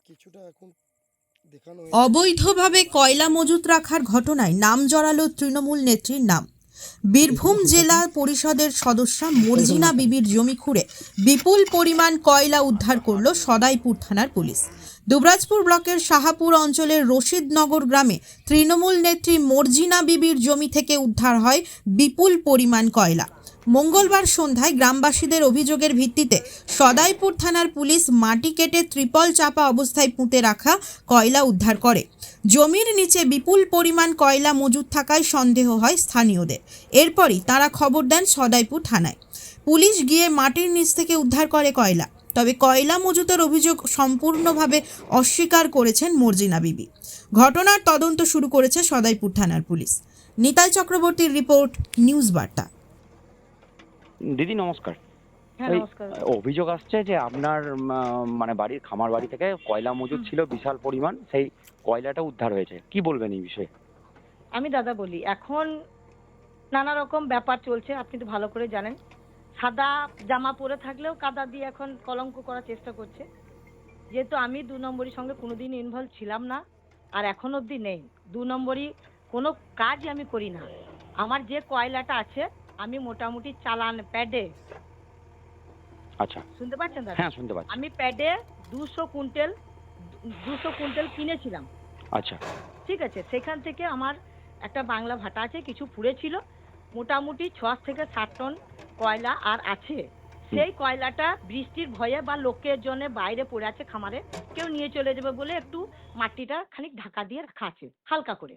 কিছুটা এখন দেখানো অবৈধভাবে কয়লা মজুত রাখার ঘটনায় নাম জড়ালো তৃণমূল নেত্রীর নাম। বীরভূম জেলা পরিষদের সদস্যা মর্জিনা বিবির জমি খুঁড়ে বিপুল পরিমাণ কয়লা উদ্ধার করল সদাইপুর থানার পুলিশ। দুবরাজপুর ব্লকের শাহাপুর অঞ্চলের রশিদনগর গ্রামে তৃণমূল নেত্রী মর্জিনা বিবির জমি থেকে উদ্ধার হয় বিপুল পরিমাণ কয়লা। মঙ্গলবার সন্ধ্যায় গ্রামবাসীদের অভিযোগের ভিত্তিতে সদাইপুর থানার পুলিশ মাটি কেটে ত্রিপল চাপা অবস্থায় পুঁতে রাখা কয়লা উদ্ধার করে। জমির নিচে বিপুল পরিমাণ কয়লা মজুত থাকায় সন্দেহ হয় স্থানীয়দের। এরপরই তারা খবর দেন সদাইপুর থানায়। পুলিশ গিয়ে মাটির নিচ থেকে উদ্ধার করে কয়লা। তবে কয়লা মজুতের অভিযোগ সম্পূর্ণভাবে অস্বীকার করেছেন মর্জিনা বিবি। ঘটনার তদন্ত শুরু করেছে সদাইপুর থানার পুলিশ। নিতাই চক্রবর্তীর রিপোর্ট, নিউজ বার্তা। দিদি নমস্কার। হ্যাঁ ওই নমস্কার। অভিযোগ আসছে যে আপনার মানে বাড়ির খামার বাড়ি থেকে কয়লা মজুদ ছিল বিশাল পরিমাণ, সেই কয়লাটা উদ্ধার হয়েছে, কি বলবেন এই বিষয়ে? আমি দাদা বলি, এখন নানা রকম ব্যাপার চলছে, আপনি তো ভালো করে জানেন। সাদা জামা পরে থাকলেও কাদা দিয়ে এখন কলঙ্ক করার চেষ্টা করছে। যেহেতু আমি 2 নম্বরীর সঙ্গে কোনোদিন ইনভলভ ছিলাম না, আর এখন অবধি নেই। 2 নম্বরই কোনো কাজই আমি করি না। আমার যে কয়লাটা আছে আমি মোটামুটি চালান প্যাডে, আচ্ছা, শুনতে পাচ্ছেন দাদা? হ্যাঁ শুনতে পাচ্ছি। আমি প্যাডে 200 কুইন্টাল কিনেছিলাম। আচ্ছা, ঠিক আছে, সেখান থেকে আমার একটা বাংলা ভাটা আছে, কিছু পুড়েছিল, মোটামুটি 6 থেকে 7 টন কয়লা আর আছে। সেই কয়লাটা বৃষ্টির ভয়ে বা লোকের জন্য বাইরে পড়ে আছে খামারে, কেউ নিয়ে চলে যাবে বলে একটু মাটিটা খানিক ঢাকা দিয়ে রাখা আছে হালকা করে।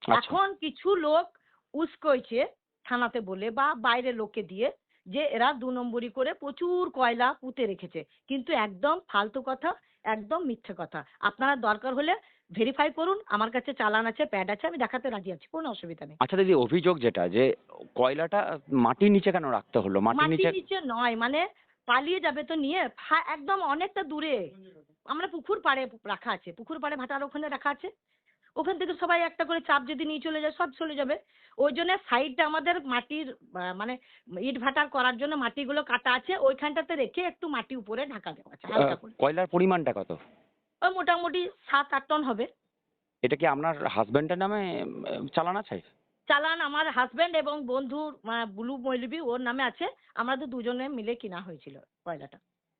আচ্ছা, এখন কিছু লোক উস্কোইছে থানাতে বলে বা বাইরে লোককে দিয়ে যে এরা 2 নম্বরি করে প্রচুর কয়লা পুঁতে রেখেছে, কিন্তু একদম ফালতু কথা, একদম মিথ্যে কথা। আপনারা দরকার হলে ভেরিফাই করুন, আমার কাছে চালান আছে, প্যাড আছে, আমি দেখাতে রাজি আছি, কোনো অসুবিধা নেই। আচ্ছা দিদি, অভিযোগ যেটা যে কয়লাটা মাটির নিচে কেন রাখতে হলো? মাটির নিচে মাটির নিচে নয়, মানে পালিয়ে যাবে তো নিয়ে, একদম অনেকটা দূরে আমরা পুকুর পাড়ে রাখা আছে, পুকুর পাড়ে ভাটার ওখানে রাখা আছে। ওখান থেকে সবাই একটা করে চাপ যদি নিয়ে চলে যায় সব চলে যাবে। ওই জন্য সাইডটা আমাদের মাটির মানে ইট ভাটার করার জন্য মাটিগুলো কাটা আছে, ওইখানটাতে রেখে একটু মাটি উপরে ঢাকা দেওয়া আছে হালকা করে। কয়লার পরিমাণটা কত? ওই মোটামুটি 7-8 টন হবে। এটা কি আপনার হাজবেন্ডের নামে চালান আছে? চালান আমার হাজবেন্ড এবং বন্ধুর বুলু মৌলবি, ওর নামে আছে। আমাদের দুজনে মিলে কিনা হয়েছিল কয়লাটা।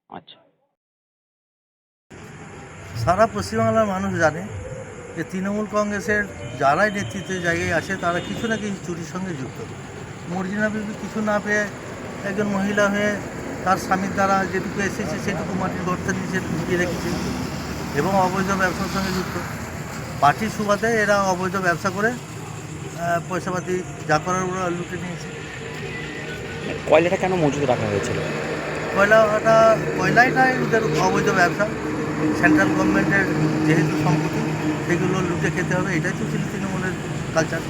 আচ্ছা, সারা পশ্চিমবাংলার মানুষ জানে যে তৃণমূল কংগ্রেসের যারাই নেতৃত্বের জায়গায় আছে তারা কিছু না কিছু চুরির সঙ্গে যুক্ত। মর্জিনা বিবি কিছু না পেয়ে একজন মহিলা হয়ে তার স্বামীর দ্বারা যেটুকু এসেছে সেটুকু মাটির গর্তের নিচে ঢুকিয়ে রেখেছে এবং অবৈধ ব্যবসার সঙ্গে যুক্ত। পার্টির সুবাদে এরা অবৈধ ব্যবসা করে পয়সাপাতি যা করার ওরা লুটে নিয়েছে। কয়লাটা কেন মজুদ রাখা হয়েছিল? কয়লাটাই ওদের অবৈধ ব্যবসা। সেন্ট্রাল গভর্নমেন্টের যেহেতু সম্পত্তি সেগুলো লুটে খেতে হবে, এটাই তো ছিল তৃণমূলের কালচার।